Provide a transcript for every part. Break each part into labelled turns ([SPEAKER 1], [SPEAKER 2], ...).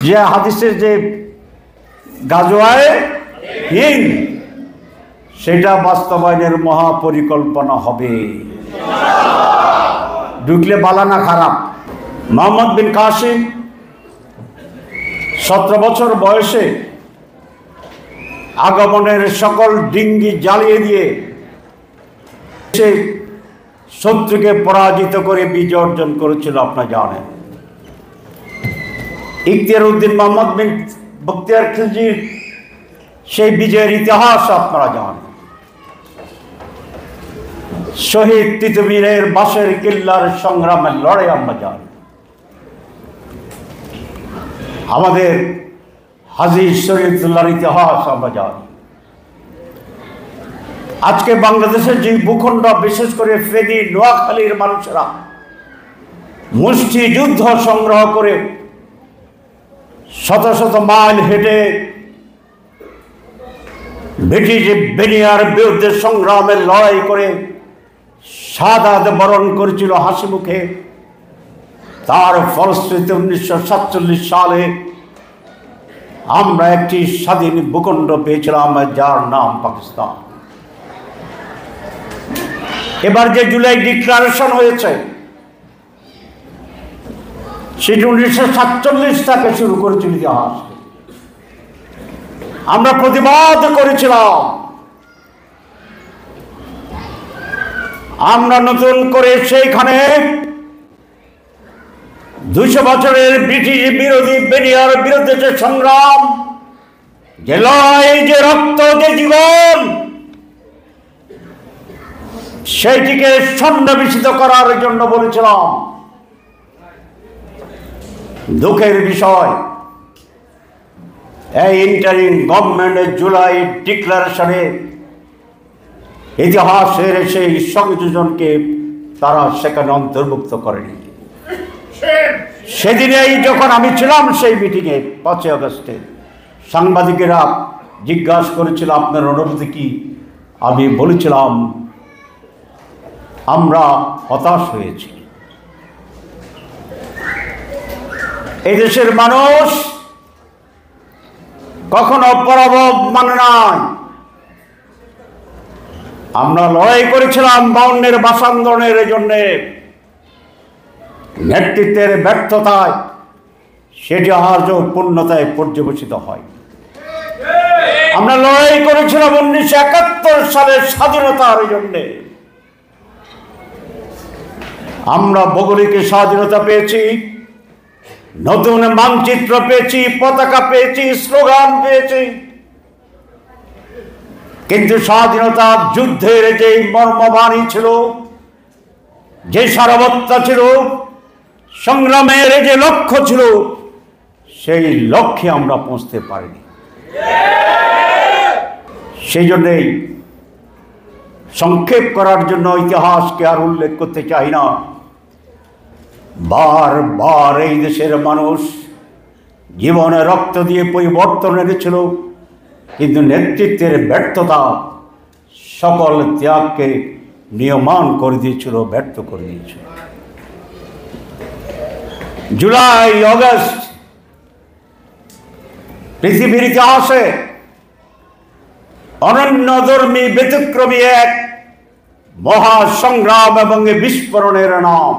[SPEAKER 1] যে হাদিসের যে গাজওয়ায়ে হিন্দ সেটা বাস্তবায়নের মহাপরিকল্পনা হবে। ঢুকলে বালা না খারাপ। মোহাম্মদ বিন কাসিম 17 বছর বয়সে আগমনের সকল ডিঙ্গি জ্বালিয়ে দিয়ে সে শত্রুকে পরাজিত করে বিজয় অর্জন করেছিল। আপনারা জানেন ইখতিয়ার উদ্দিন মোহাম্মদ বিন বখতিয়ার খিলজির সেই বিজয়ের ইতিহাস আপনারা জানেন। শহীদ তিতুমীরের বাঁশের কিল্লার সংগ্রামের লড়াই আমরা জানি। আমাদের হাজী শরীয়তুল্লাহর ইতিহাস আমরা জানি। আজকে বাংলাদেশের যে ভূখণ্ড, বিশেষ করে ফেনী নোয়াখালীর মানুষেরা মুষ্টি যুদ্ধ সংগ্রহ করে শত শত মাইল হেঁটে ব্রিটিশ বেনিয়ার বিরুদ্ধে সংগ্রামের লড়াই করে শাহাদাত বরণ করেছিল হাসি মুখে। তার ফলশ্রুতিতে 1947 সালে আমরা একটি স্বাধীন ভূখণ্ড পেয়েছিলাম, যার নাম পাকিস্তান। এবার যে জুলাই ডিক্লারেশন হয়েছে সেটি 1947 থেকে শুরু করেছিল ইতিহাস। আমরা প্রতিবাদ করেছিলাম, আমরা নতুন করে সেইখানে 200 বছরের ব্রিটিশ বিরোধী বেনিয়ার বিরুদ্ধে যে সংগ্রাম, যে লড়াই, যে রক্ত, যে জীবন, সেইটিকে সন্নিবেশিত করার জন্য বলেছিলাম। দুঃখের বিষয়, এই ইন্টারিম গভর্নমেন্টের জুলাই ডিক্লারেশনে ইতিহাসের সেই সংযোজনকে তারা সেখানে অন্তর্ভুক্ত করেনি। সেদিনেই যখন আমি ছিলাম সেই মিটিংয়ে 5 আগস্টে, সাংবাদিকেরা জিজ্ঞাসা করেছিল আপনার অনুভূতি কি, আমি বলেছিলাম আমরা হতাশ হয়েছি। এই দেশের মানুষ কখনো পরাভব মানে নাই। আমরা লড়াই করেছিলাম 52-এর ভাষা আন্দোলনের জন্য। নেতৃত্বের ব্যর্থতায় সেটি আজও পূর্ণতায় পর্যবেসিত হয়। আমরা লড়াই করেছিলাম 1971 সালের স্বাধীনতার জন্য। আমরা ভৌগোলিক স্বাধীনতা পেয়েছি, নতুন মানচিত্র পেয়েছি, পতাকা পেয়েছি, স্লোগান পেয়েছি, কিন্তু স্বাধীনতা যুদ্ধের যে মর্মবাণী ছিল, যে সারবত্তা ছিল, সংগ্রামের যে লক্ষ্য ছিল, সেই লক্ষ্যে আমরা পৌঁছতে পারিনি। সেই জন্যেই সংক্ষেপ করার জন্য ইতিহাসকে আর উল্লেখ করতে চাই না। বারবার এই দেশের মানুষ জীবনে রক্ত দিয়ে পরিবর্তন এনেছিল, কিন্তু নেতৃত্বের ব্যর্থতা সকল ত্যাগকে নিয়মান করে দিয়েছিল, ব্যর্থ করে দিয়েছিল। জুলাই আগস্ট পৃথিবীর ইতিহাসে অনন্যধর্মী ব্যতিক্রমী এক মহাসংগ্রাম এবং বিস্ফোরণের নাম।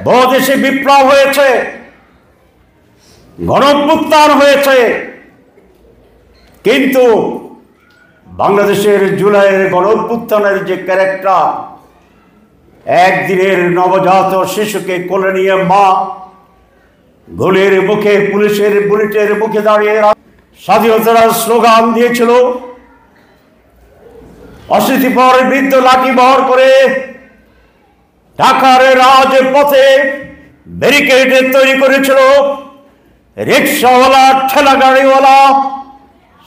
[SPEAKER 1] বহু দেশে বিপ্লব হয়েছে, গণঅভ্যুত্থান হয়েছে, কিন্তু বাংলাদেশের জুলাইয়ের গণঅভ্যুত্থানের যে ক্যারেক্টার, একদিনের নবজাত শিশুকে কোলে নিয়ে মা গুলির মুখে, পুলিশের বুলেটের মুখে দাঁড়িয়ে স্বাধীনতার স্লোগান দিয়েছিল, অশীতিপর বৃদ্ধ লাঠি বহর করে ঢাকার রাজপথে ব্যারিকেড তৈরি করেছিল। রিক্সাওয়ালা, ঠেলা গাড়িওয়ালা,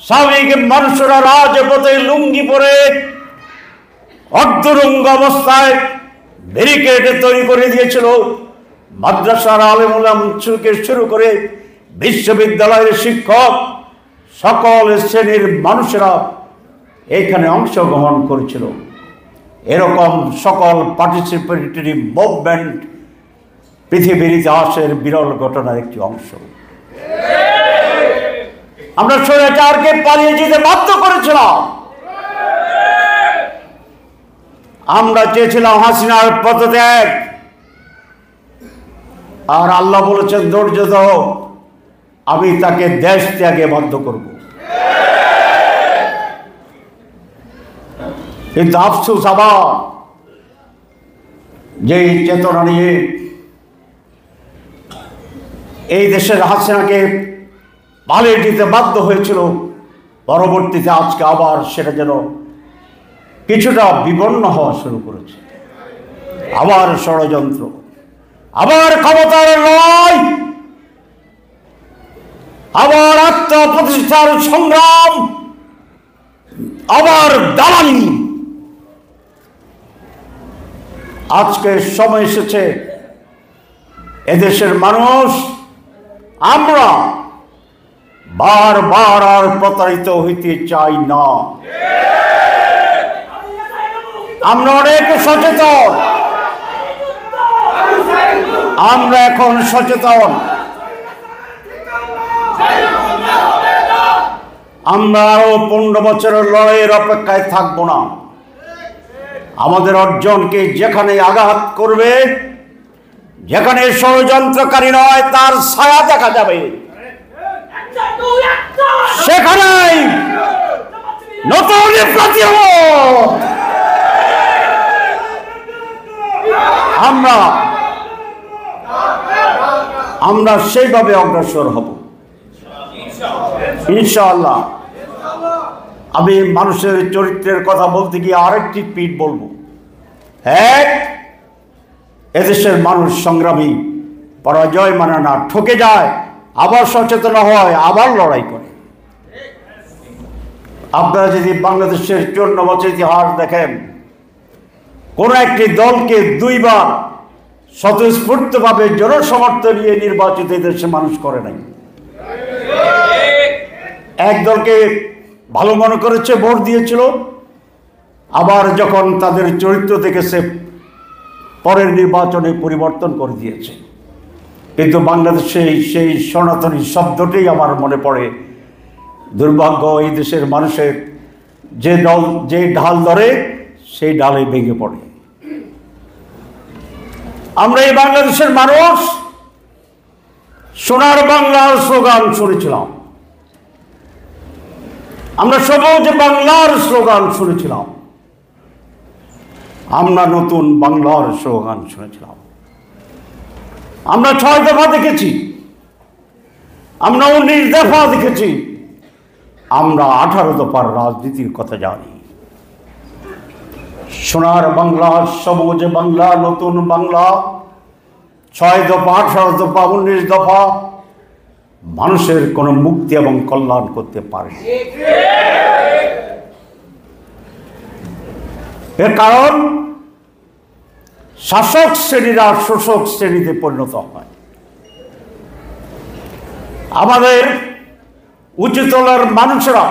[SPEAKER 1] স্বাভাবিক মানুষরা রাজপথে লুঙ্গি পরে অর্ধরঙ্গ অবস্থায় ব্যারিকেড তৈরি করে দিয়েছিল। মাদ্রাসার আলেম ওলামা থেকে শুরু করে বিশ্ববিদ্যালয়ের শিক্ষক, সকল শ্রেণীর মানুষেরা এখানে অংশগ্রহণ করেছিল। এরকম সকল পার্টিসিপেটরি মুভমেন্ট পৃথিবীর ইতিহাসের বিরল ঘটনার একটি অংশ। আমরা স্বৈরাচারকে পালিয়ে যেতে বাধ্য করেছিলাম। আমরা চেয়েছিলাম হাসিনার পদত্যাগ, আর আল্লাহ বলেছেন ধৈর্য ধরো, আমি তাকে দেশ ত্যাগে বাধ্য করব। কিন্তু আফসোস আবার যে চেতনা নিয়ে এই দেশের হাসিনাকে পালিয়ে দিতে বাধ্য হয়েছিল, পরবর্তীতে আজকে আবার সেটা যেন কিছুটা বিপন্ন হওয়া শুরু করেছে। আবার ষড়যন্ত্র, আবার ক্ষমতার লড়াই, আবার আত্মপ্রতিষ্ঠার সংগ্রাম, আবার দালালি। আজকে সময় এসেছে এদেশের মানুষ, আমরা বারবার আর প্রতারিত হইতে চাই না। আমরা অনেক সচেতন, আমরা এখন সচেতন। আমরা আরো 15 বছরের লড়াইয়ের অপেক্ষায় থাকবো না। আমাদের অর্জনকে যেখানে আঘাত করবে, যেখানে ষড়যন্ত্রকারী নয় তার ছায়া দেখা যাবে, সেখানেই নতুন প্রতিরোধ আমরা সেইভাবে অগ্রসর হব ইনশাআল্লাহ। আমি মানুষের চরিত্রের কথা বলতে গিয়ে আরেকটি পিঠ বলবো। এক, এদেশের মানুষ সংগ্রামী, পরাজয় মানে না, ঠকে যায়, আবার সচেতন হয়, আবার লড়াই করে। আপনারা যদি বাংলাদেশের 54 বছর ইতিহাস দেখেন, কোন একটি দলকে 2 বার স্বতঃস্ফূর্তভাবে জনসমর্থন নিয়ে নির্বাচিত দেশের মানুষ করে নাই। এক দলকে ভালো মনে করেছে, ভোট দিয়েছিল, আবার যখন তাদের চরিত্র দেখেছে পরের নির্বাচনে পরিবর্তন করে দিয়েছে। কিন্তু বাংলাদেশে সেই সনাতনী শব্দটি আমার মনে পড়ে। দুর্ভাগ্য, এই দেশের মানুষের যে ঢাল ধরে সেই ডালে ভেঙে পড়ে। আমরা এই বাংলাদেশের মানুষ সোনার বাংলার স্লোগান শুনেছিলাম, আমরা সবুজ বাংলার স্লোগান শুনেছিলাম, আমরা নতুন বাংলার স্লোগান শুনেছিলাম। আমরা 6 দফা দেখেছি, আমরা 19 দফা দেখেছি, আমরা 18 দফার রাজনীতির কথা জানি। সোনার বাংলা, সবুজ বাংলা, নতুন বাংলা, 6 দফা, 18 দফা, 19 দফা মানুষের কোনো মুক্তি এবং কল্যাণ করতে পারে। এর কারণ শাসক শ্রেণীরা শোষক শ্রেণীতে পরিণত হয়। আমাদের উচ্চতলার মানুষরা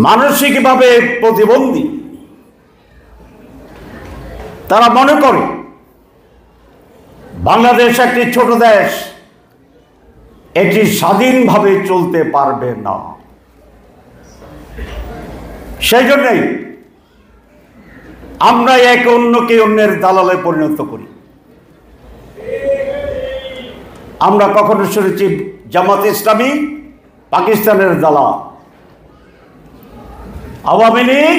[SPEAKER 1] মানসিকভাবে প্রতিবন্ধী। তারা মনে করে বাংলাদেশ একটি ছোট দেশ, এটি স্বাধীনভাবে চলতে পারবে না। সেই জন্যই আমরা এক অন্যকে অন্যের দালালে পরিণত করি। আমরা কখনো শুনেছি জামাত ইসলামী পাকিস্তানের দালাল, আওয়ামী লীগ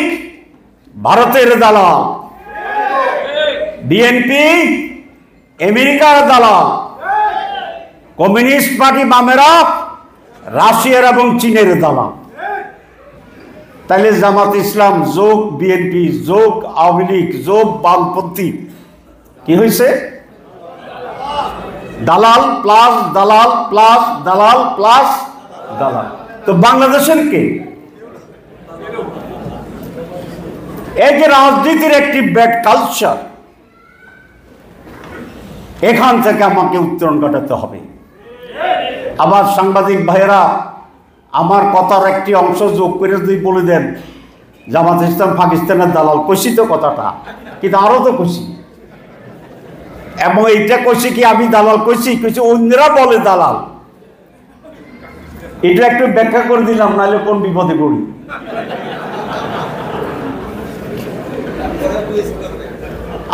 [SPEAKER 1] ভারতের দালাল, বিএনপি আমেরিকার দালাল, কমিউনিস্ট পার্টি বামেরা রাশিয়ার এবং চীনের দালাল। তাহলে জামাত ইসলাম যোগ বিএনপি যোগ আওয়ামী লীগ যোগ বামপন্থী কি হয়েছে? দালাল প্লাস দালাল প্লাস দালাল প্লাস দালাল। তো বাংলাদেশের কে? এই যে রাজনীতির একটি ব্যাড কালচার, এখান থেকে আমাকে উত্তরণ ঘটাতে হবে। আবার সাংবাদিক ভাইয়েরা আমার কথার একটি অংশ যোগ করে যদি বলে দেন জামাত ইসলাম পাকিস্তানের দালাল, কইছি তো কথাটা, কিন্তু আরো তো কইছি। এবং এইটা কইছি কি আমি দালাল কইছি, অন্যরা বলে দালাল। এটা একটু ব্যাখ্যা করে দিলাম, নাহলে কোন বিপদে পড়ি।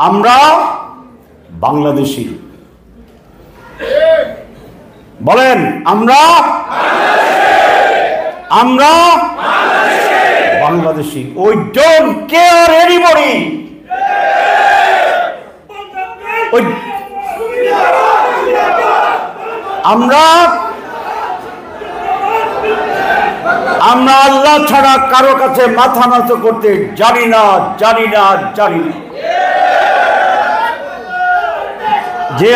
[SPEAKER 1] আমরা বাংলাদেশি, বলেন আমরা Bangladeshi. We don't care anybody. আমরা আল্লাহ ছাড়া কারো কাছে মাথা নত করতে জানি না। যে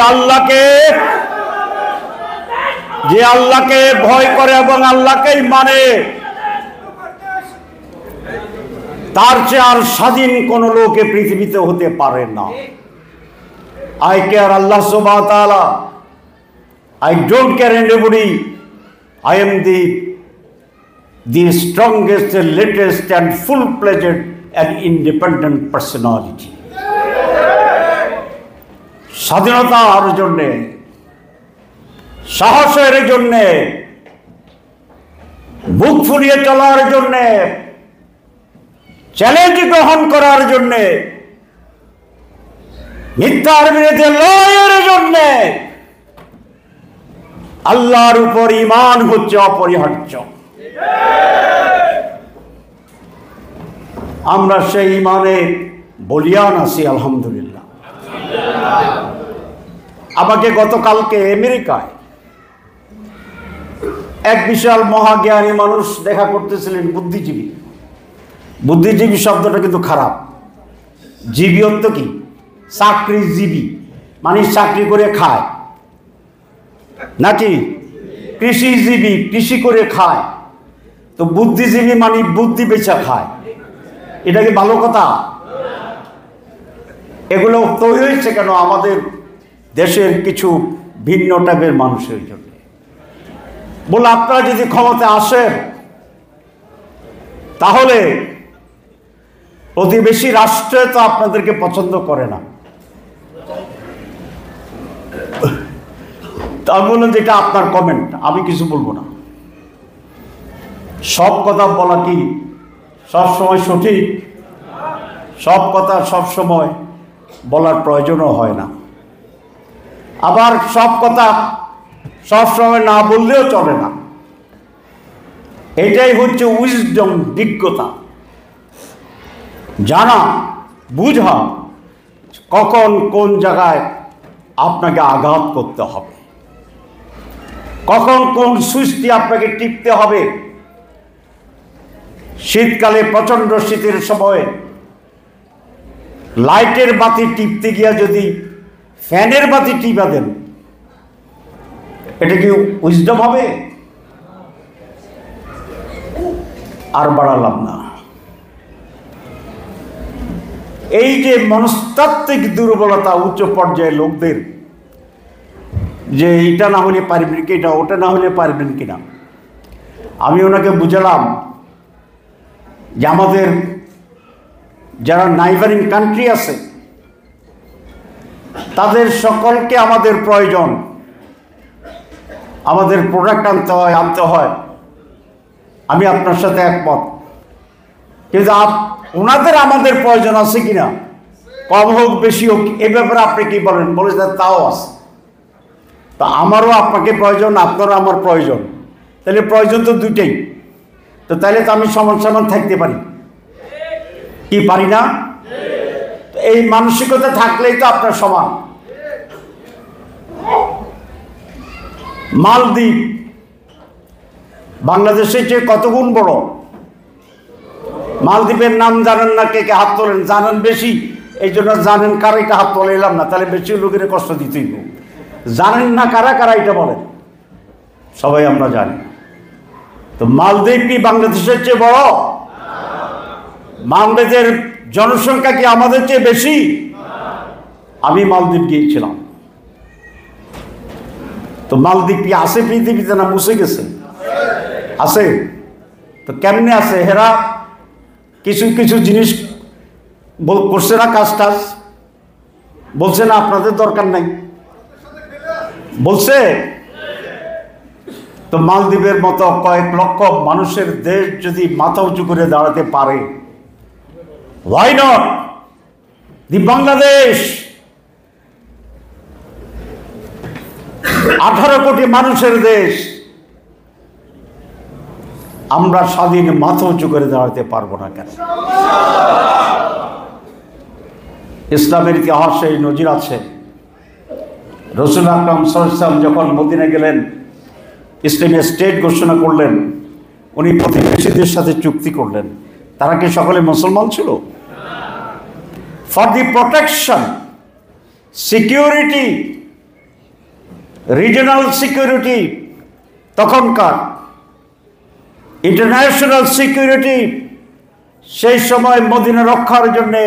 [SPEAKER 1] আল্লাহকে ভয় করে এবং আল্লাহকেই মানে, তার চেয়ে আর স্বাধীন কোন লোকে পৃথিবীতে হতে পারে না। I care Allah subhanahu wa ta'ala. I don't care anybody. I am the strongest, latest and full-fledged and independent personality. স্বাধীনতার জন্যে, সাহসের জন্যে, বুক ফুলিয়ে চলার জন্যে, চ্যালেঞ্জ গ্রহণ করার জন্যে, মিথ্যার বিরুদ্ধে লড়াইয়ের জন্যে আল্লাহর উপর ঈমান হচ্ছে অপরিহার্য। আমরা সেই ঈমানে বলিয়ান আছি আলহামদুলিল্লাহ। আমাকে গতকালকে আমেরিকায় এক বিশাল মহাজ্ঞানী মানুষ দেখা করতেছিলেন, বুদ্ধিজীবী শব্দটা কিন্তু খারাপ। জীবী অর্থ কি? চাকরিজীবী মানে চাকরি করে খায়, নাকি কৃষিজীবী কৃষি করে খায়। তো বুদ্ধিজীবী মানে বুদ্ধি বেচা খায়। এটা কি ভালো কথা? এগুলো তৈরি হয়েছে কেন? আমাদের দেশের কিছু ভিন্ন টাইপের মানুষের জন্য। বলে আপনারা যদি ক্ষমতায় আসেন তাহলে প্রতিবেশী রাষ্ট্রে তো আপনাদেরকে পছন্দ করে না। তা বললেন যেটা আপনার কমেন্ট, আমি কিছু বলবো না। সব কথা বলা কি সবসময় সঠিক? সব কথা সবসময় বলার প্রয়োজনও হয় না। আবার সব কথা সবসময় না বললেও চলে না। এটাই হচ্ছে উইজডম, বিজ্ঞতা, জানা বুঝা কখন কোন জায়গায় আপনাকে আঘাত করতে হবে, কখন কোন সুইচটি আপনাকে টিপতে হবে। শীতকালে প্রচন্ড শীতের সময় লাইটের বাতি টিপতে গিয়া যদি ফ্যানের বাতি টিপা দেন, এটা কি উইজডম হবে? আর বাড়ালাম না। এই যে মনস্তাত্ত্বিক দুর্বলতা উচ্চ পর্যায়ের লোকদের, যে এটা না হলে পারবেন কি, এটা ওটা না হলে পারবেন কিনা, আমি ওনাকে বুঝালাম যে আমাদের যারা নাইবারিং কান্ট্রি আছে তাদের সকলকে আমাদের প্রয়োজন, আমাদের প্রোডাক্ট আনতে হয়। আমি আপনার সাথে একমত, কিন্তু ওনাদের আমাদের প্রয়োজন আছে কিনা, কম হোক বেশি হোক, এ ব্যাপারে আপনি কি বলেন? বলে তাও আছে। তা আমারও আপনাকে প্রয়োজন, আপনারও আমার প্রয়োজন। তাহলে প্রয়োজন তো দুইটাই। তো তাহলে তো আমি সমান সমান থাকতে পারি কি পারি না? এই মানসিকতা থাকলেই তো আপনার সমান। মালদ্বীপ বাংলাদেশের চেয়ে কত গুণ বড়। মালদ্বীপের নাম জানেন না? কে কে হাত তোলেন? জানেন বেশি, এই জন্য জানেন কারা, এটা হাত তোলে এলাম না, তাহলে বেশি লোকের কষ্ট দিতেই। জানেন না কারা কারা এটা বলেন? সবাই আমরা জানি। তো মালদ্বীপ কি বাংলাদেশের চেয়ে বড়? বাংলাদেশের জনসংখ্যা কি আমাদের চেয়ে বেশি? আমি মালদ্বীপ গিয়েছিলাম। তো মালদ্বীপ কি আছে পৃথিবীতে না মুছে গেছে? আছে। তো কেমনে আছে? হেরা কিছু কিছু জিনিস করছে না, কাজ টাজ বলছে না আপনাদের দরকার নাই, বলছে। তো মালদ্বীপের মতো কয়েক লক্ষ মানুষের দেশ যদি মাথা উঁচু করে দাঁড়াতে পারে, হোয়াই নট দি বাংলাদেশ? 18 কোটি মানুষের দেশ, আমরা স্বাধীন মাথা উঁচু করে দাঁড়াতে পারবো না কেন? ইসলামের ইতিহাসে নজির আছে। রাসূল আকরাম সাল্লাল্লাহু আলাইহি ওয়াসাল্লাম যখন মদিনা গেলেন, ইসলামী স্টেট ঘোষণা করলেন, উনি প্রতিবেশীদের সাথে চুক্তি করলেন। তারা কি সকলে মুসলমান ছিল? For the protection, security, regional security, তখনকার ইন্টারন্যাশনাল সিকিউরিটি, সেই সময় মদিনা রক্ষার জন্যে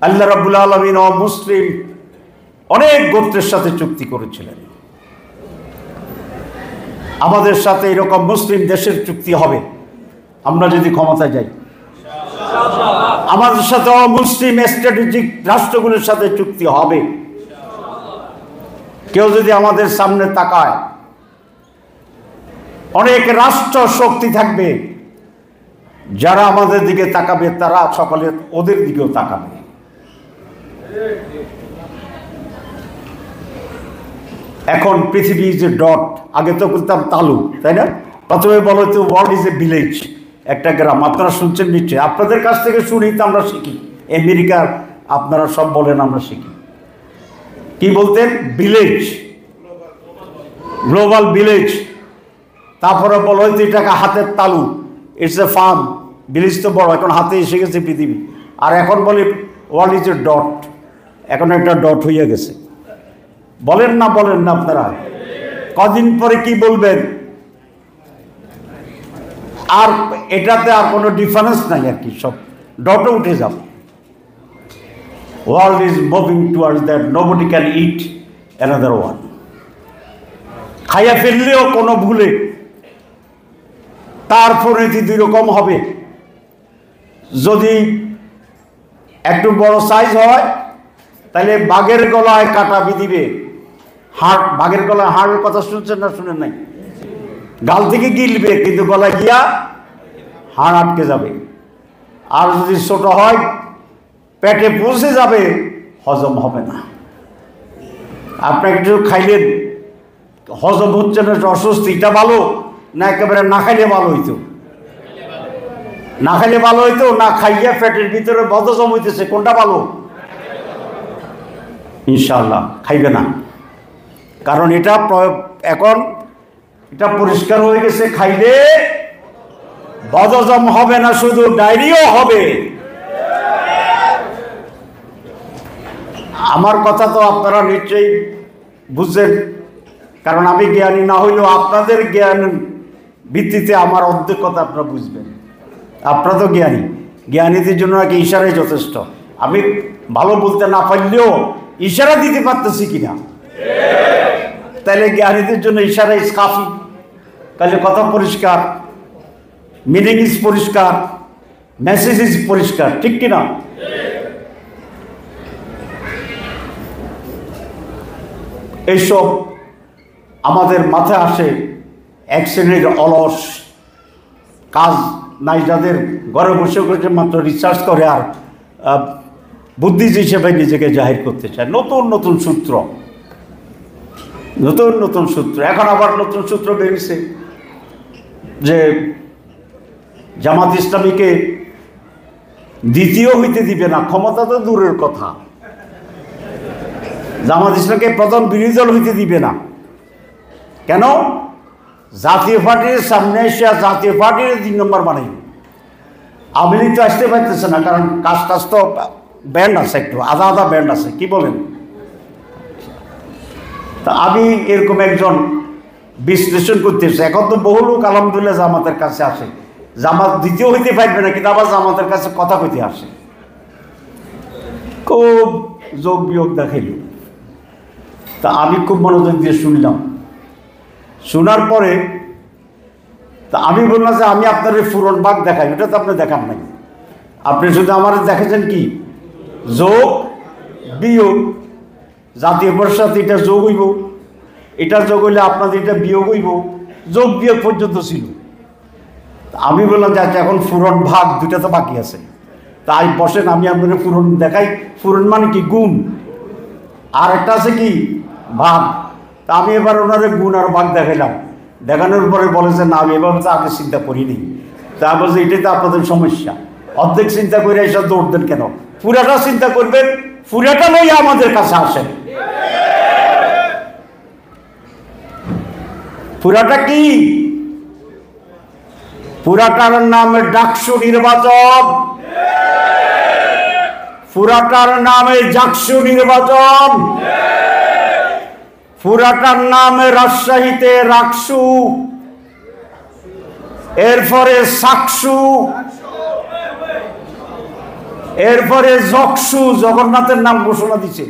[SPEAKER 1] আল্লাহ রাব্বুল আলামিন ও মুসলিম অনেক গোত্রের সাথে চুক্তি করেছিলেন। আমাদের সাথে এরকম মুসলিম দেশের চুক্তি হবে আমরা যদি ক্ষমতায় যাই। আমাদের সাথে অমুসলিম স্ট্র্যাটেজিক রাষ্ট্রগুলোর সাথে চুক্তি হবে। কেউ যদি আমাদের সামনে তাকায়, অনেক রাষ্ট্র শক্তি থাকবে, যারা আমাদের দিকে তাকাবে তারা সকলে ওদের দিকেও তাকাবে। এখন পৃথিবী ইজ এ ডট, আগে তো বলতাম তালু, তাই না? প্রথমে বলো তো ওয়ার্ল্ড ইজ এ ভিলেজ, একটা গ্রাম। আপনারা শুনছেন নিশ্চয়ই, আপনাদের কাছ থেকে শুনি তো আমরা শিখি। আমেরিকার আপনারা সব বলেন, আমরা শিখি। কি বলতেন? Village, global village. তারপরে বলো হয়তো এটাকে হাতের তালু, ইটস এ ফার্ম। ভিলেজ তো বড়, এখন হাতে এসে গেছে পৃথিবী। আর এখন বলে ওয়ার্ল্ড ইজ এ ডট, এখন একটা ডট হয়ে গেছে। বলেন না, বলেন না আপনারা? কদিন পরে কি বলবেন? আর এটাতে আর কোনো ডিফারেন্স নাই আর কি, সব ডটে উঠে যাবে। World is moving towards that, nobody can it another one. খাইয়া ফেললেও কোনো ভুলে তার পরিণতি দুই রকম হবে। যদি একটু বড় সাইজ হয় তাহলে বাঘের গলায় কাটা বিধিবে। হাড়, বাঘের গলায় হাড়ের কথা শুনছেন না শুনেন নাই? গাল থেকে গিলবে, কিন্তু গলায় গিয়া হাড় আটকে যাবে। আর যদি ছোট হয় পেটে পৌঁছে যাবে, হজম হবে না। আপনি একটু খাইলেন, হজম হচ্ছে না, অস্বস্তি, এটা ভালো না একেবারে না খাইলে ভালো হইতো? না খাইলে ভালো হইতো না খাইয়া পেটের ভিতরে বদহজম হইতেছে, কোনটা ভালো? ইনশাআল্লাহ খাইবে না, কারণ এটা এখন এটা পরিষ্কার হয়ে গেছে, খাইলে বদহজম হবে না, শুধু ডায়রিয়াও হবে। আমার কথা তো আপনারা নিশ্চয়ই বুঝছেন, কারণ আমি জ্ঞানী না হইলেও আপনাদের জ্ঞান ভিত্তিতে আমার অর্ধেক কথা আপনারা বুঝবেন। আপনারা তো জ্ঞানী, জ্ঞানীদের জন্য নাকি ইশারাই যথেষ্ট। আমি ভালো বলতে না পারলেও ইশারা দিতে পারতেছি কিনা, তাহলে জ্ঞানীদের জন্য ইশারা ইজ কাফি। তাহলে কথা পরিষ্কার, মিনিং ইজ পরিষ্কার, মেসেজ ইজ পরিষ্কার, ঠিক কিনা? এইসব আমাদের মাথায় আসে এক শ্রেণীর অলস, কাজ নাই যাদের, ঘরে বসে বসে মাত্র রিসার্চ করে আর বুদ্ধিজীবী হিসেবে নিজেকে জাহির করতে চায়। নতুন নতুন সূত্র, নতুন নতুন সূত্র। এখন আবার নতুন সূত্র বেরিয়েছে যে জামাত ইসলামীকে দ্বিতীয় হইতে দিবে না। ক্ষমতা তো দূরের কথা, জামাত ইসলামকে প্রথম বিরোধী দল হইতে দিবে না। কেন? জাতীয় পার্টির সামনে এসে জাতীয় পার্টির 2 নম্বর বানাই। আওয়ামী লীগ তো আসতে পারতেছে না, কারণ কাজ টাজ তো ব্যান্ড আছে, একটু আধা আধা ব্যান্ড আছে, কি বলেন? তা আমি এরকম একজন বিশ্লেষণ করতেছি। এখন তো বহু লোক আলহামদুলিল্লাহ জামাতের কাছে আসে, জামাত দ্বিতীয় হইতে পারবে না, কিন্তু আবার জামাতের কাছে কথা কইতে আসে। খুব যোগ বিয়োগ দেখাইল। তা আমি খুব মনোযোগ দিয়ে শুনলাম। শোনার পরে তা আমি বললাম যে আমি আপনার ফুরন বাঘ দেখাই, ওটা তো আপনি দেখান নাই। আপনি শুধু আমার দেখেছেন কি যোগ বিয়োগ, জাতীয় প্রসাদ এটা যোগ হইব, এটা যোগ হইলে আপনাদের এটা বিয়োগ হইব, যোগ বিয়োগ পর্যন্ত ছিল। আমি বললাম যে আচ্ছা এখন ফুরন ভাগ দুইটা তো বাকি আছে, তাই বসেন আমি আপনাদের ফুরন দেখাই। ফুরন মানে কি? গুণ। আর একটা আছে কি? ভাগ। তা আমি এবার ওনারে গুণ আর ভাগ দেখাইলাম। দেখানোর পরে বলে যে না আমি এভাবে তো আগে চিন্তা করিনি। তা বলছে এটাই তো আপনাদের সমস্যা, অর্ধেক চিন্তা করে এসব দৌড় দেন কেন? পুরাটা চিন্তা করবেন, পুরাটা লইয়া আমাদের কাছে আসেন। পুরাটা কি? পুরাটার নামে ডাকসু নির্বাচন, পুরাটার নামে জাকসু নির্বাচন, পুরাটার নামে রাজশাহীতে রাকসু, এরপরে সাকসু, এরপরে জকসু, জগন্নাথের নাম ঘোষণা দিচ্ছে,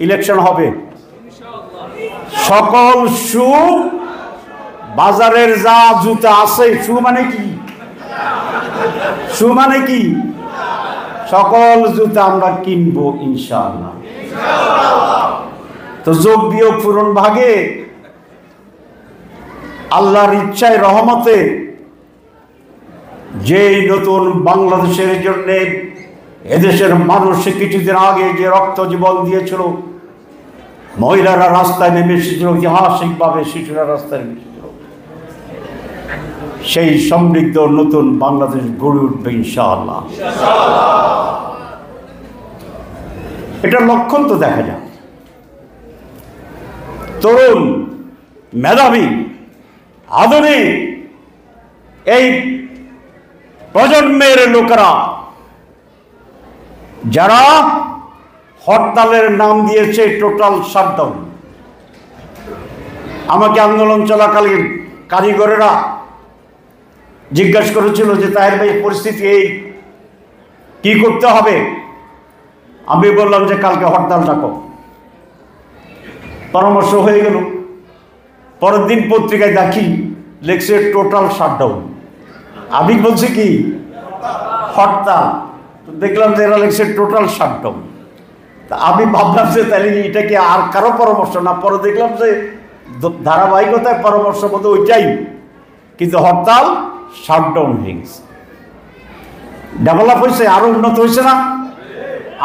[SPEAKER 1] ইলেকশন হবে। সকল সু বাজারের যা জুতা আছে, সু মানে কি? সু মানে কি? সকল জুতা আমরা কিনবো ইনশাআল্লাহ। তো যোগ বিয়োগ পূরণ ভাগে আল্লাহর ইচ্ছায় রহমতে যেই নতুন বাংলাদেশের জন্য এদেশের মানুষ কিছুদিন আগে যে রক্ত জীবন দিয়েছিল, মহিলারা রাস্তায় নেমে এসেছিল, ঐতিহাসিকভাবে শিশুরা রাস্তায় নেমে এসেছিল, সেই সমৃদ্ধ নতুন বাংলাদেশ গড়ে উঠবে ইনশাআল্লাহ। এটা লক্ষণ তো দেখা যায়। তরুণ, মেধাবী, আধুনিক এই প্রজন্মের লোকেরা যারা হরতালের নাম দিয়েছে টোটাল শাটডাউন। আমাকে আন্দোলন চলাকালীন কারিগরেরা জিজ্ঞাসা করেছিল যে তাহের ভাই পরিস্থিতি এই, কি করতে হবে? আমি বললাম যে কালকে হরতাল ডাকো। পরামর্শ হয়ে গেল। পরের দিন পত্রিকায় দেখি লেখছে টোটাল শাটডাউন। আমি বলছি কি হরতাল, দেখলাম যে এরা লেখছে টোটাল শাটডাউন। তা আমি ভাবলাম যে তাহলে এটা কি আর কারো পরামর্শ না? পরে দেখলাম যে ধারাবাহিকতায় পরামর্শ মতো ওইটাই, কিন্তু হরতাল শাটডাউন হয়ে গেছে। ডেভেলপ হয়েছে, আরো উন্নত হয়েছে না?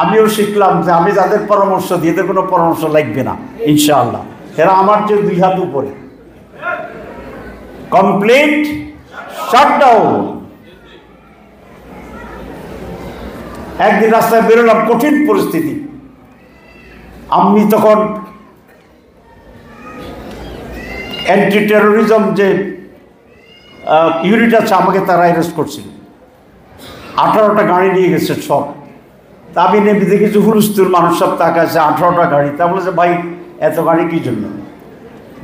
[SPEAKER 1] আমিও শিখলাম যে আমি যাদের পরামর্শ দিই এদের কোনো পরামর্শ লাগবে না ইনশাআল্লাহ। এরা আমার যে 2 হাত উপরে। Complete shutdown. একদিন রাস্তায় বেরোলাম, কঠিন পরিস্থিতি। আমি তখন অ্যান্টি টেরোরিজম যে ইউনিট আছে, আমাকে তারা অ্যারেস্ট করছিল। 18টা গাড়ি নিয়ে গেছে সব। তা আমি নেমে দেখেছি হুলস্থুল, মানুষ সব তাকাচ্ছে, 18টা গাড়ি। তা বলে যে ভাই এত গাড়ি কি জন্য?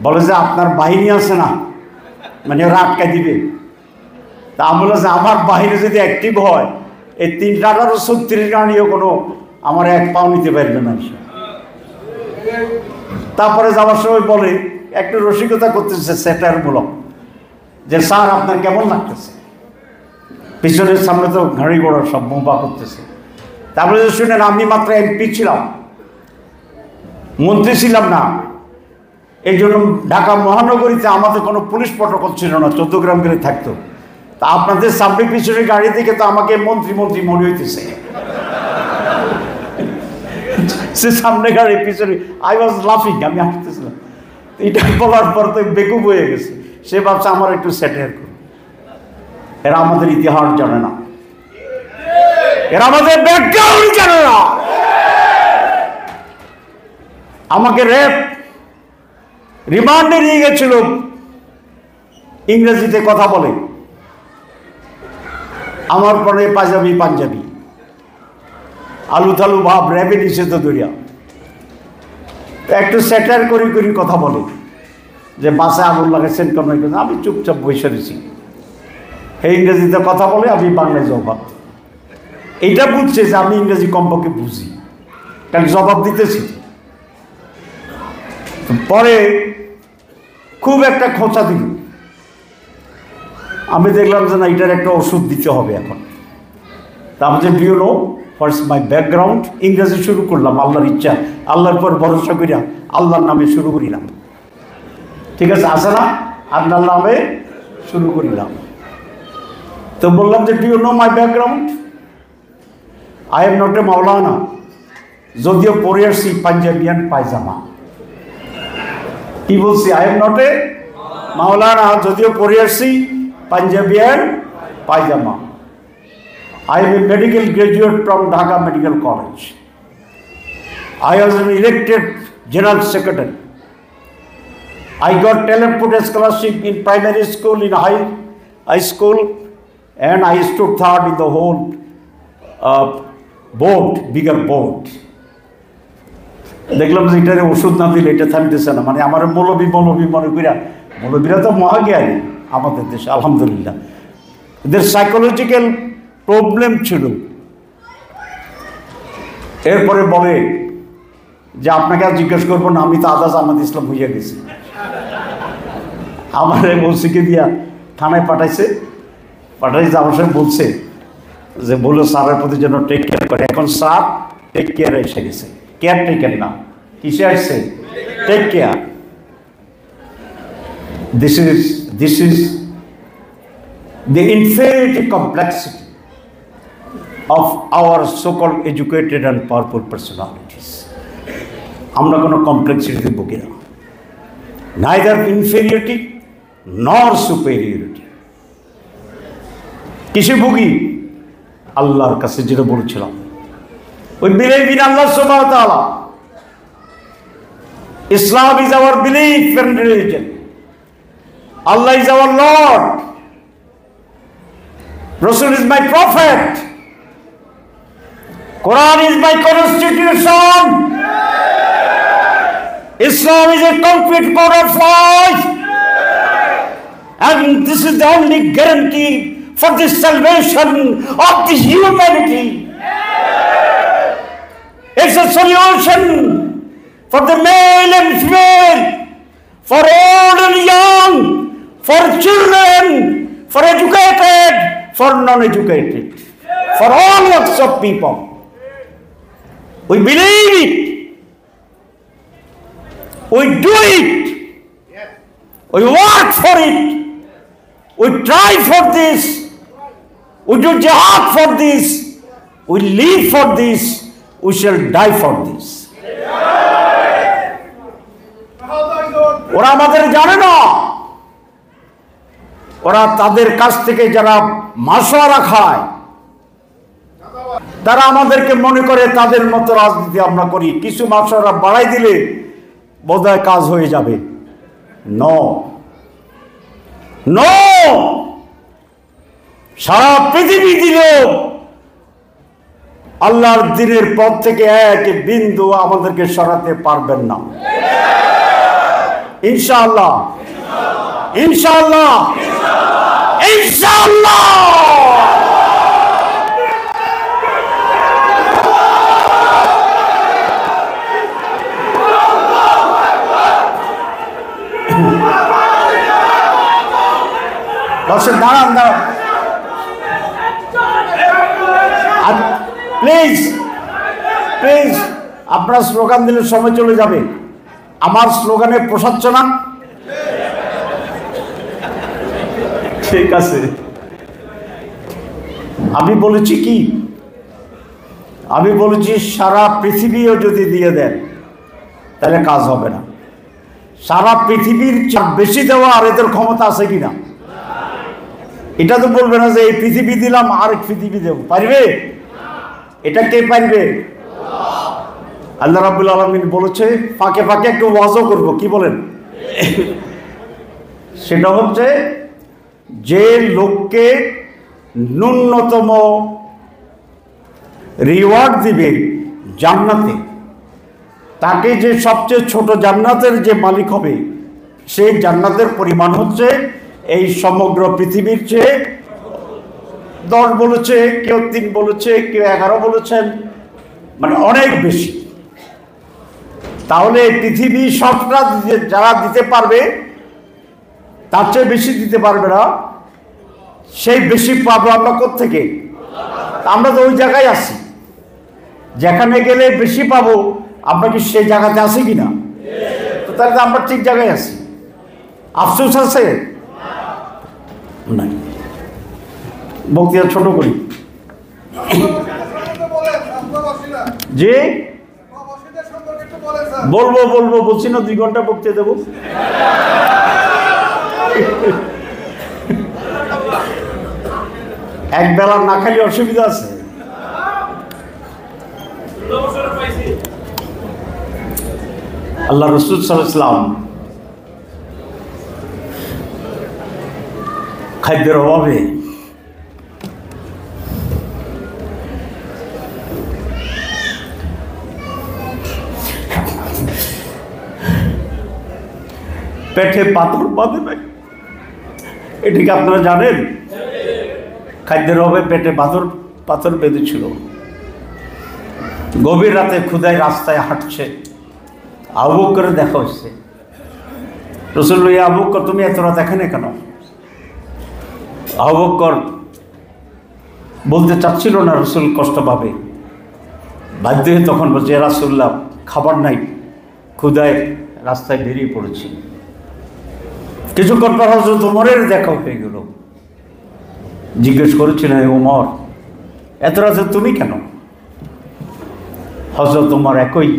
[SPEAKER 1] বলে যে আপনার বাহিনী আছে না, মানে ওরা আটকায় দিবে। তা আমি বলে যে আমার বাহিনী যদি অ্যাক্টিভ হয়, এই 336 গাড়িও কোনো আমার 1 পাও নিতে পারবে না। তারপরে যাওয়ার সময় বলে, একটু রসিকতা করতেছে স্যাটারমূলক, যে স্যার আপনার কেমন লাগতেছে? পিছনের সামনে তো গাড়ি ঘোড়া সব বোমা করতেছে। তারপরে শুনেন, আমি মাত্র এমপি ছিলাম, মন্ত্রী ছিলাম না। এই জন্য ঢাকা মহানগরীতে আমাদের কোনো পুলিশ প্রটোকল ছিল না, 14 গ্রাম করে থাকতো। তা আপনাদের সামনে পিছনে গাড়ি থেকে তো আমাকে মন্ত্রী মন্ত্রী মনে হইতেছে। সে সামনে গাড়ি পিছনে, আই ওয়াজ লাফিং, আমি হাসতেছিলাম। এটা বলার পর তো বেকুব হয়ে গেছে। সে ভাবছে আমার একটু স্যাটার করুন। এরা আমাদের ইতিহাস জানে না, এরা আমাদের ব্যাকগ্রাউন্ড জানে না। আমাকে রিমান্ডে নিয়ে গেছিল, ইংরেজিতে কথা বলে, আমার পরে পাঞ্জাবি আলু থালু ভাব, র্যাবে নিষেধ দরিয়া। একটু স্যাটার করি কথা বলে যে বাসে আগুন লাগাচ্ছেন কেন? আমি চুপচাপ বসে রয়েছি। হে ইংরেজিতে কথা বলে, আমি বাংলায় জবাব। এইটা বুঝছে যে আমি ইংরেজি কমপক্ষে বুঝি, কারণ জবাব দিতেছি। পরে খুব একটা খোঁচা দিল। আমি দেখলাম যে না, এটার একটা ওষুধ দিতে হবে এখন। তা আমি যে বিউনো হোয়াটস মাই ব্যাকগ্রাউন্ড, ইংরেজি শুরু করলাম আল্লাহর ইচ্ছা, আল্লাহর পর ভরসা করিয়া আল্লাহর নামে শুরু করিলাম। ঠিক আছে, আসে না? আল্লাহর নামে শুরু করিলাম। তো বললাম যে do you know my background? I am not a মাওলানা, যদিও পরে আসছি পাঞ্জাবিয়ান পায়জামা। কি বলছি? আই এম নট এ মাওলানা, যদিও পরে আসছি পাঞ্জাবিয়ান পায়জামা। I am a medical graduate from Dhaka Medical College. I was an elected General Secretary. I got talent put scholarship in primary school, in high school, and I stood third in the whole board, bigger board. দেখলাম যে এটারে ওষুধ না দিলে এটা থামতেছে না, মানে আমার মৌলবী মনে করিয়া, মৌলবীরা তো মহাজ্ঞানী আমাদের দেশে আলহামদুলিল্লাহ। এদের সাইকোলজিক্যাল প্রবলেম ছিল। এরপরে বলে যে আপনাকে আর জিজ্ঞেস করবো না, আমি তো আদা জামাত ইসলাম হইয়া গেছি। আমার ওসিকে দিয়া থানায় পাঠাইছে আমার সঙ্গে বলছে যে বলো স্যারের প্রতি যেন টেক কেয়ার করে। এখন স্যার টেক কেয়ার এসে গেছে, কেয়ার টেকের না, কিসে আসছে? Take care. This is the inferiority complexity of our so-called educated and powerful personalities. আমরা কোনো কমপ্লেক্সিটিতে ভুগি না, neither inferiority nor superiority. কিসে ভুগি? আল্লাহর কাছে, যেটা বলছিলাম, we believe in Allah subhanahu wa ta'ala. Islam is our belief and religion. Allah is our Lord. Rasul is my prophet. Quran is my constitution. Islam is a complete code of life. And this is the only guarantee for the salvation of the humanity. It's a solution for the male and female, for old and young, for children, for educated, for non-educated, for all walks of people. We believe it. We do it. We work for it. We try for this. We do jihad for this. We live for this. We shall die for this. ওরা আমাদের জানে না। ওরা তাদের কাছ থেকে যারা মাসোয়ারা খায়, তারা আমাদেরকে মনে করে তাদের মতো রাজনীতি আমরা করি, কিছু মাসোয়ারা বাড়াই দিলে বোধহয় কাজ হয়ে যাবে। নো, সারা পৃথিবী দিল আল্লাহর দ্বীনের পথ থেকে এক বিন্দু আমাদেরকে সরাতে পারবেন না। ইনশাআল্লাহ, ইনশাআল্লাহ, ইনশাআল্লাহ। দাঁড়ান, প্লিজ প্লিজ, আপনার স্লোগান দিলে সময় চলে যাবে। আমার স্লোগানে পোষাচ্ছ না? ঠিক আছে, আমি বলেছি কি? আমি বলেছি সারা পৃথিবীও যদি দিয়ে দেন তাহলে কাজ হবে না। সারা পৃথিবীর বেশি দেওয়া আর এদের ক্ষমতা আছে কিনা? এটা তো বলবে না যে এই পৃথিবী দিলাম আর পৃথিবী দেব, পারবে? এটা কে পারবে? আল্লাহ রাব্বুল আলামিন বলেছে, ফাঁকে ফাঁকে একটু ওয়াজও করবো, কি বলেন? সেটা হচ্ছে যে লোককে ন্যূনতম রিওয়ার্ড দিবে জান্নাতে, তাকে যে সবচেয়ে ছোট জান্নাতের যে মালিক হবে, সেই জান্নাতের পরিমাণ হচ্ছে এই সমগ্র পৃথিবীর চেয়ে 10 বলেছে, কেউ 3 বলেছে, কেউ 11 বলেছেন, মানে অনেক বেশি। তাহলে পৃথিবী সবটা যারা দিতে পারবে তার চেয়ে বেশি দিতে পারবে না, সেই বেশি পাবো আমরা কোত্থেকে? আমরা তো ওই জায়গায় আছি। যেখানে গেলে বেশি পাবো, আমরা কি সেই জায়গাতে আছি কিনা? তো তাহলে তো আমরা ঠিক জায়গায় আছি। আফসোস আছে নাই। বক্তৃতা ছোট করি যে বলবো বলছি না, 2 ঘন্টা বক্তৃতা দেবো। এক বেলা না খালি অসুবিধা আছে। আল্লাহ রাসূল সাল্লাল্লাহু আলাইহি ওয়াসাল্লাম খাদ্যের অভাবে পেটে পাথর বাঁধে নাই। এটিকে আপনারা জানেন? খাদ্যের অভাবে পেটে পাথর বেঁধেছিল। গভীর রাতে ক্ষুধায় রাস্তায় হাঁটছে, আবু বকরের দেখা হচ্ছে। রাসূল বললেন, আবু বকর তুমি এত রাত এখানে কেন? আবু বকর বলতে চাচ্ছিল না, রাসূল কষ্ট পাবে। বাধ্য হয়ে তখন বলছে, ইয়া রাসূলুল্লাহ খাবার নাই, ক্ষুধায় রাস্তায় বেরিয়ে পড়েছি। কিছুক্ষণ পর হযরত ওমরের দেখা হয়ে গেল। জিজ্ঞেস করেছিলেন, ওমর এত রাতে তুমি কেন? হযরত ওমর একই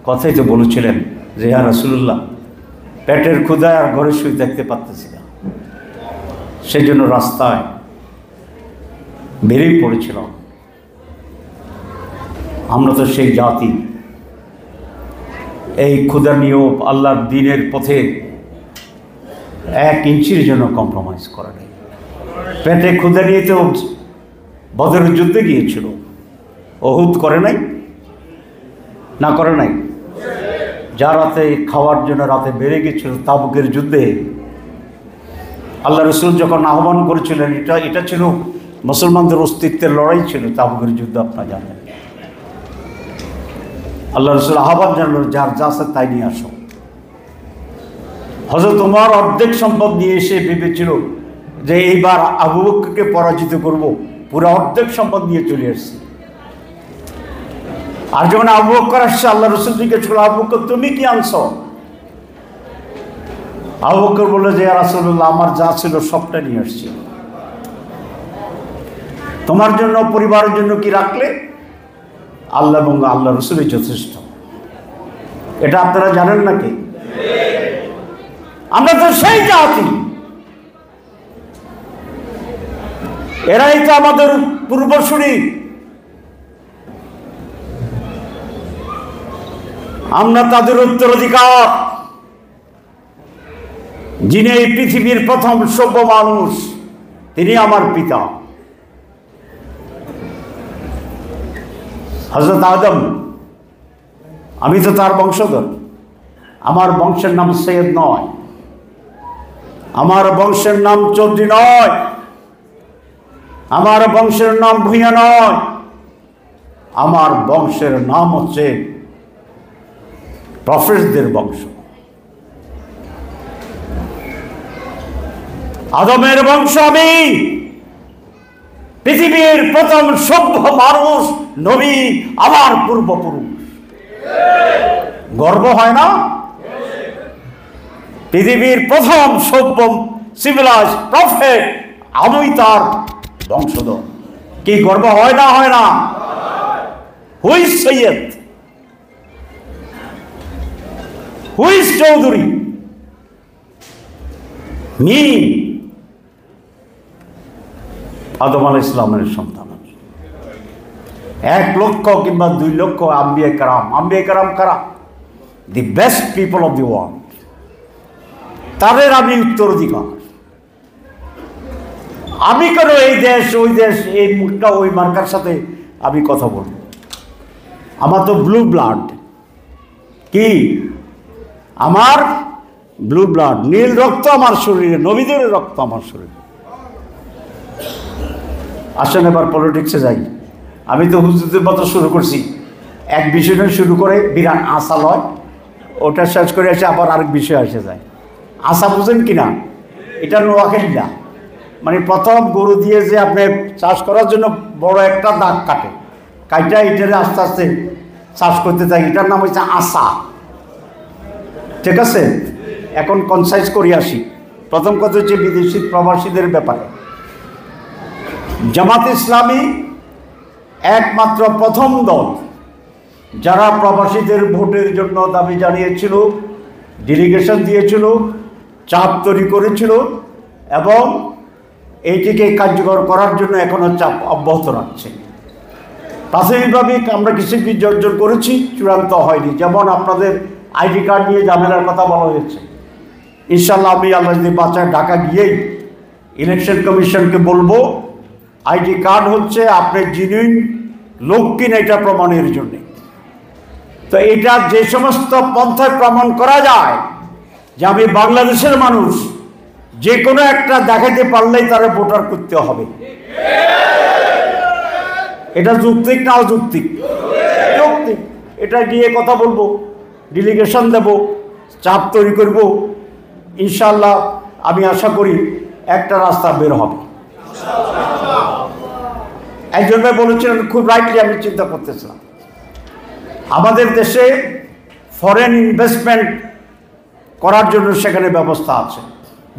[SPEAKER 1] কথাই তো বলেছিলেন যে ইয়া রাসূলুল্লাহ পেটের ক্ষুধায় আর ঘরে শুয়ে দেখতে পারতেছি না, সেই জন্য রাস্তায় বেরিয়ে পড়েছিলাম। আমরা তো সেই জাতি, এই ক্ষুধা নিয়েও আল্লাহর দ্বীনের পথে 1 ইঞ্চির জন্য কম্প্রোমাইজ করা নেই। পেটে ক্ষুধা নিয়ে তো বদরের যুদ্ধে গিয়েছিল, উহুদ করে নাই না করে নাই? যা রাতে খাওয়ার জন্য রাতে বেড়ে গেছিল তাবুকের যুদ্ধে, আল্লাহ রাসূল যখন আহ্বান করেছিলেন, এটা ছিল মুসলমানদের অস্তিত্বের লড়াই ছিল। তাবুকের যুদ্ধ আপনারা জানেন। আল্লাহ রাসূল আহ্বান জানালো, যার যা আছে তাই নিয়ে আসো। হযরত ওমর অর্ধেক সম্পদ নিয়ে এসে ভেবেছিল যে এইবার আবু বকরকে পরাজিত করব, পুরো অর্ধেক সম্পদ নিয়ে চলে আসছে। আর যখন আবু বকর আসছে, আল্লাহ রাসূল জিজ্ঞেস করল, আবু বকর তুমি কি আনছো? আবু বকর বলল যে ইয়া রাসূলুল্লাহ আমার যা ছিল সবটা নিয়ে আসছি। তোমার জন্য পরিবারের জন্য কি রাখলে? আল্লাহ এবং আল্লাহ রাসূলই যথেষ্ট। এটা আপনারা জানেন নাকি? আমরা তো সেই জাতি, এরাই তো আমাদের পূর্বসূরি। আমরা তাদের উত্তরাধিকার। যিনি এই পৃথিবীর প্রথম সভ্য মানুষ, তিনি আমার পিতা হযরত আদম। আমি তো তার বংশধর। আমার বংশের নাম সৈয়দ নয়, আমার বংশের নাম চৌধুরী নয়, আমার বংশের নাম ভূঁইয়া নয়, আমার বংশের নাম হচ্ছে প্রফেটদের বংশ। আদমের বংশ আমি। পৃথিবীর প্রথম সভ্য মানুষ, নবী আমার পূর্বপুরুষ। গর্ব হয় না? পৃথিবীর প্রথম সভ্য সিভিলাইজ প্রফেট, আমি তার বংশধর। কি গর্ব হয় না? হয় না? হুই সৈয়দ, হুই চৌধুরী, মি আদম আলাইহিস সালামের সন্তান আমি। 1 লক্ষ কিংবা 2 লক্ষ আম্বিয়া কারাম কারা? The best people of the world. তাদের আমি উত্তরাধিকার। আমি কেন এই দেশ ওই দেশ, এই মুখটা ওই মার্কার সাথে আমি কথা বলবো? আমার তো ব্লু ব্লাড। কি আমার? ব্লু ব্লাড, নীল রক্ত আমার শরীরে, নবীদের রক্ত আমার শরীরে। আসেন এবার পলিটিক্সে যাই। আমি তো হুজুরদের মতো শুরু করছি, এক বিষয় শুরু করে বিরাট আশা লয়, ওটা শেষ করে এসে আবার আরেক বিষয় এসে যায়। আশা বুঝেন কিনা? এটা নোয়াখালী না, মানে প্রথম গরু দিয়ে যে আপনি চাষ করার জন্য বড় একটা দাগ কাটে, কাইটা এটারে আস্তে আস্তে চাষ করতে থাকি। এটার নাম হচ্ছে আশা। ঠিক আছে, এখন কনসাইজ করে আসি। প্রথম কথা হচ্ছে বিদেশি প্রবাসীদের ব্যাপারে। জামাত ইসলামী একমাত্র প্রথম দল যারা প্রবাসীদের ভোটের জন্য দাবি জানিয়েছিল, ডেলিগেশন দিয়েছিল, চাপ তৈরি করেছিল এবং এইটিকে কার্যকর করার জন্য এখনও চাপ অব্যাহত রাখছে। প্রাথমিকভাবে আমরা কিছু কিছু অর্জন করেছি, চূড়ান্ত হয়নি। যেমন আপনাদের আইডি কার্ড নিয়ে ঝামেলার কথা বলা হয়েছে। ইনশাল্লাহ আমি আল্লাহ যদি বাঁচায় ঢাকা গিয়েই ইলেকশন কমিশনকে বলবো আইডি কার্ড হচ্ছে আপনার জেনুইন লোক কিনা এটা প্রমাণের জন্যে। তো এটা যে সমস্ত পন্থায় প্রমাণ করা যায় যে আমি বাংলাদেশের মানুষ, যে কোনো একটা দেখাতে পারলেই তারা ভোটার করতে হবে। এটা যৌক্তিক না অযৌক্তিক? যৌক্তিক। এটা গিয়ে কথা বলবো, ডেলিগেশন দেব, চাপ তৈরি করব। ইনশাল্লাহ আমি আশা করি একটা রাস্তা বের হবে। একজন ভাই বলেছিলেন, খুব রাইটলি আমি চিন্তা করতেছিলাম, আমাদের দেশে ফরেন ইনভেস্টমেন্ট করার জন্য সেখানে ব্যবস্থা আছে,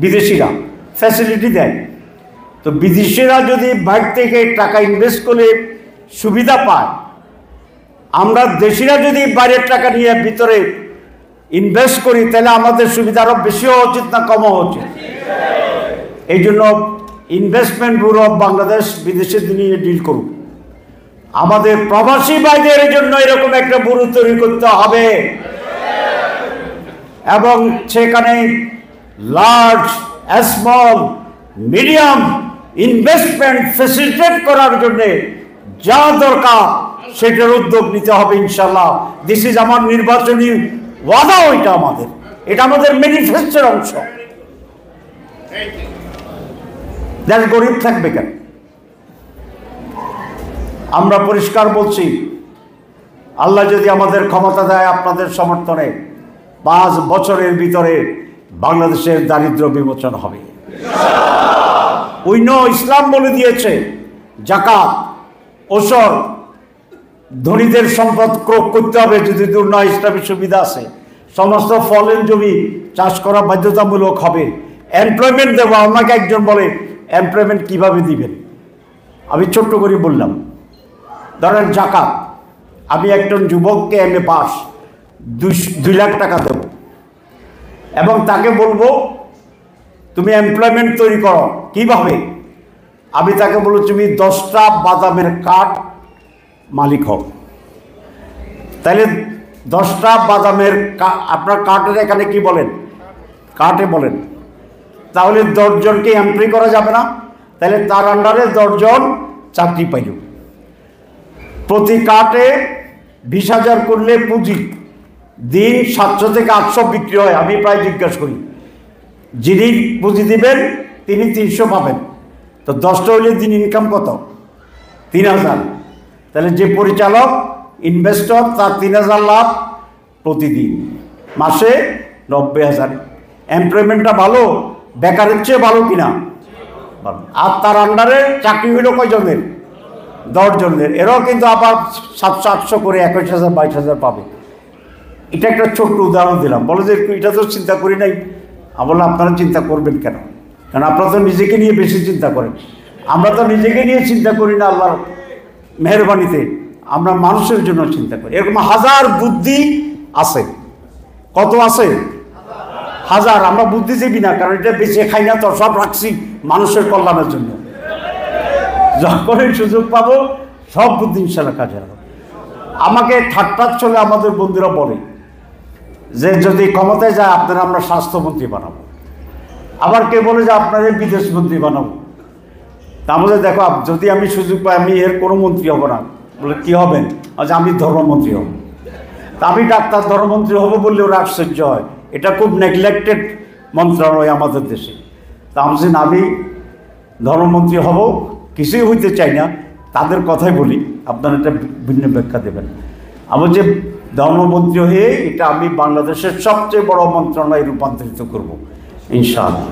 [SPEAKER 1] বিদেশিরা ফ্যাসিলিটি দেয়। তো বিদেশিরা যদি বাইরে থেকে টাকা ইনভেস্ট করে সুবিধা পায়, আমরা দেশিরা যদি বাইরের টাকা নিয়ে ভিতরে ইনভেস্ট করি, তাহলে আমাদের সুবিধা আরও বেশি হওয়া উচিত না কম হওয়া উচিত? এই জন্য ইনভেস্টমেন্ট ব্যুরো অফ বাংলাদেশ বিদেশে নিয়ে ডিল করুক। আমাদের প্রবাসী ভাইদের জন্য এরকম একটা ব্যুরো তৈরি করতে হবে এবং সেখানে large, small, medium investment facilitate করার জন্যে যা দরকার সেটার উদ্যোগ নিতে হবে ইনশাল্লাহ। দিস ইজ আমার নির্বাচনী ওয়াদা। এটা আমাদের ম্যানিফেস্টোর অংশ। দেশ গরিব থাকবে কেন? আমরা পরিষ্কার বলছি, আল্লাহ যদি আমাদের ক্ষমতা দেয়, আপনাদের সমর্থনে 5 বছরের ভিতরে বাংলাদেশের দারিদ্র্য বিমোচন হবে। ইসলাম বলে দিয়েছে যাকাত, ওসর, ধনীদের সম্পদ ক্রয় করতে হবে যদি দূর নয়, ইসলামী সুবিধা আছে। সমস্ত ফলের জমি চাষ করা বাধ্যতামূলক হবে। এমপ্লয়মেন্ট দেব। আমাকে একজন বলে এমপ্লয়মেন্ট কিভাবে দিবেন? আমি ছোট্ট করে বললাম, ধরেন যাকাত, আমি একজন যুবককে MA পাস 2 লাখ টাকা দেব এবং তাকে বলবো তুমি এমপ্লয়মেন্ট তৈরি করো। কিভাবে? আমি তাকে বলবো তুমি 10টা বাদামের কাঠ মালিক হও। তাহলে 10টা বাদামের আপনার কাঠের এখানে কি বলেন? কাঠে বলেন। তাহলে 10 জনকে এমপ্লয় করা যাবে না? তাহলে তার আন্ডারে 10 জন চাকরি পাইল। প্রতি কাঠে 20,000 করলে পুঁজি দিন 700 থেকে 800 বিক্রি হয়। আমি প্রায় জিজ্ঞাসা করি, যিনি পুঁজি দিবেন তিনি 300 পাবেন। তো 10টা হলে দিন ইনকাম কত? 3,000। তাহলে যে পরিচালক, ইনভেস্টর, তার 3,000 লাভ প্রতিদিন, মাসে 90,000। এমপ্লয়মেন্টটা ভালো, বেকারের চেয়ে ভালো কিনা? আর তার আন্ডারে চাকরি হইল কয়জনের? 10 জনের। এরাও কিন্তু আবার 700-800 করে 21,000-22,000 পাবে। এটা একটা ছোট্ট উদাহরণ দিলাম। বলে যে এটা তো চিন্তা করি নাই। আমি বললাম আপনারা চিন্তা করবেন কেন? কারণ আপনারা তো নিজেকে নিয়ে বেশি চিন্তা করেন। আমরা তো নিজেকে নিয়ে চিন্তা করি না। আল্লাহর মেহরবানিতে আমরা মানুষের জন্য চিন্তা করি। এরকম হাজার বুদ্ধি আছে। কত আছে? হাজার। আমরা বুদ্ধিজীবী না, কারণ এটা বেঁচে খাই না, তো সব রাখছি মানুষের কল্যাণের জন্য। যখনই সুযোগ পাবো সব বুদ্ধি ইনশাল্লাহ কাজে লাগাবো। আমাকে ঠাট্টার চলে আমাদের বন্ধুরা বলে যে যদি ক্ষমতায় যায় আপনারা আমরা স্বাস্থ্যমন্ত্রী বানাবো। আবার কে বলে যে আপনাদের বিদেশ মন্ত্রী বানাবো। তা আমাদের দেখো, যদি আমি সুযোগ পাই আমি এর কোনো মন্ত্রী হব না। বলে কি হবেন? আচ্ছা আমি ধর্মমন্ত্রী হব। তা আমি ডাক্তার ধর্মমন্ত্রী হব বললে ওরা আশ্চর্য হয়। এটা খুব নেগলেক্টেড মন্ত্রণালয় আমাদের দেশে। তা আমি ধর্মমন্ত্রী হব, কিছুই হইতে চাই না, তাদের কথাই বলি, আপনারা এটা ভিন্ন ব্যাখ্যা দেবেন। আমি যে ধর্মমন্ত্রী হয়ে এটা আমি বাংলাদেশের সবচেয়ে বড় মন্ত্রণালয়ে রূপান্তরিত করব ইনশাআল্লাহ।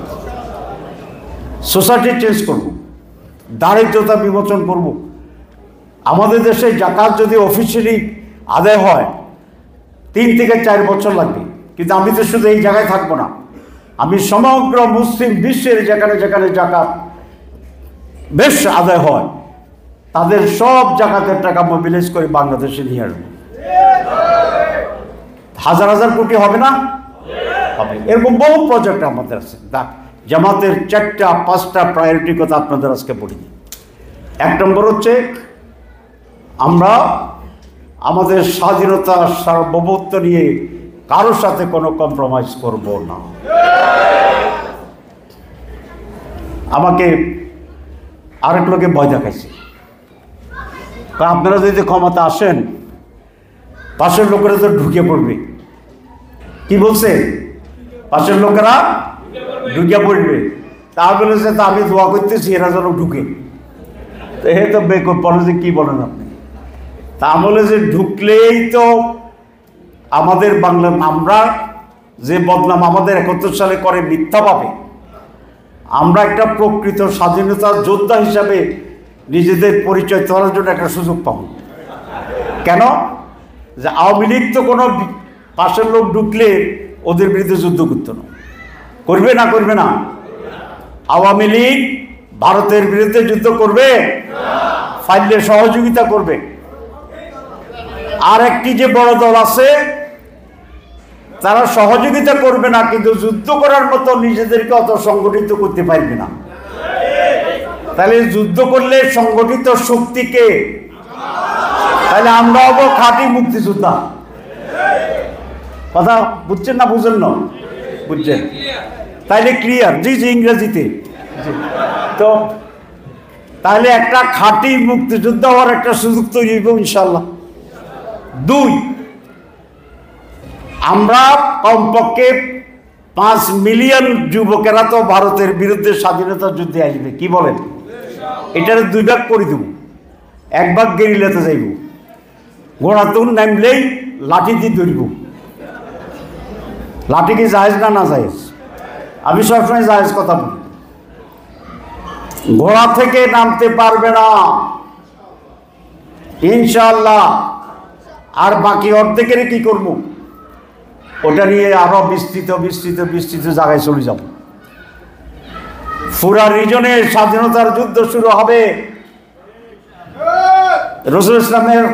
[SPEAKER 1] সোসাইটি চেঞ্জ করব, দারিদ্রতা বিমোচন করব। আমাদের দেশে জাকাত যদি অফিসিয়ালি আদায় হয় 3 থেকে 4 বছর লাগবে, কিন্তু আমি তো শুধু এই জায়গায় থাকবো না, আমি সমগ্র মুসলিম বিশ্বের যেখানে যেখানে জাকাত বেশ আদায় হয় তাদের সব জাকাতের টাকা মোবিলাইজ করে বাংলাদেশে নিয়ে আসবো। হাজার হাজার কোটি হবে না? হবে। এরকম বহু প্রজেক্ট আমাদের আছে। জামাতের 4টা-5টা প্রায়োরিটির কথা আপনাদের আজকে বলি। 1 নম্বর হচ্ছে আমরা আমাদের স্বাধীনতা সার্বভৌমত্ব নিয়ে কারোর সাথে কোনো কম্প্রোমাইজ করব না। আমাকে আরেক লোকে ভয় দেখাইছে, আপনারা যদি ক্ষমতা আসেন পাশের লোকেরা তো ঢুকে পড়বে। কি বলছে? পাশের লোকেরা ঢুকে পড়বে। তা বলেছে তা আমি দোয়া করতেছি এরা যেন ঢুকে। তো হে তো বেকুব, বলে যে কি বলেন আপনি? তা বলে যে ঢুকলেই তো আমাদের বাংলা, আমরা যে বদনাম আমাদের 71 সালে করে মিথ্যা পাবে, আমরা একটা প্রকৃত স্বাধীনতার যোদ্ধা হিসাবে নিজেদের পরিচয় করার জন্য একটা সুযোগ পাব। কেন? যে আওয়ামী লীগ তো কোনো পাশের লোক ঢুকলে ওদের বিরুদ্ধে যুদ্ধ করতো না, করবে না? করবে না? আওয়ামী লীগ ভারতের বিরুদ্ধে যুদ্ধ করবে? ফাইলে সহযোগিতা করবে। আর একটি যে বড় দল আছে তারা সহযোগিতা করবে না, কিন্তু যুদ্ধ করার মতো নিজেদেরকে অত সংগঠিত করতে পারবে না। তাহলে যুদ্ধ করলে সংগঠিত শক্তিকে, তাহলে আমরা হব খাঁটি মুক্তিযোদ্ধা। কথা বুঝছেন না? বুঝেন না? বুঝছেন? তাইলে ক্লিয়ার? জি জি, ইংরেজিতে। তো তাহলে একটা খাঁটি মুক্তিযোদ্ধা হওয়ার একটা সুযোগ তৈরি হইব ইনশাল্লাহ। 2, আমরা কমপক্ষে 5 মিলিয়ন যুবকেরা তো ভারতের বিরুদ্ধে স্বাধীনতা যুদ্ধে আসবে। কি বলেন? এটার 2 ভাগ করে দেব। 1 ভাগ গেরিলাতে যাইব, ঘোড়াতুন নামলেই লাঠি দিয়ে ধরব। লাঠি কি জায়েজ না না জায়েজ? আমি সবসময় জায়েজ কথা বলি। ঘোড়া থেকে নামতে পারবে না ইনশাআল্লাহ। আর বাকি অর্ধেকের কি করব? ওটা নিয়ে আরো বিস্তৃত বিস্তৃত বিস্তৃত জায়গায় চলে যাব। পুরা রিজনে স্বাধীনতার যুদ্ধ শুরু হবে। রাসূল ইসলামের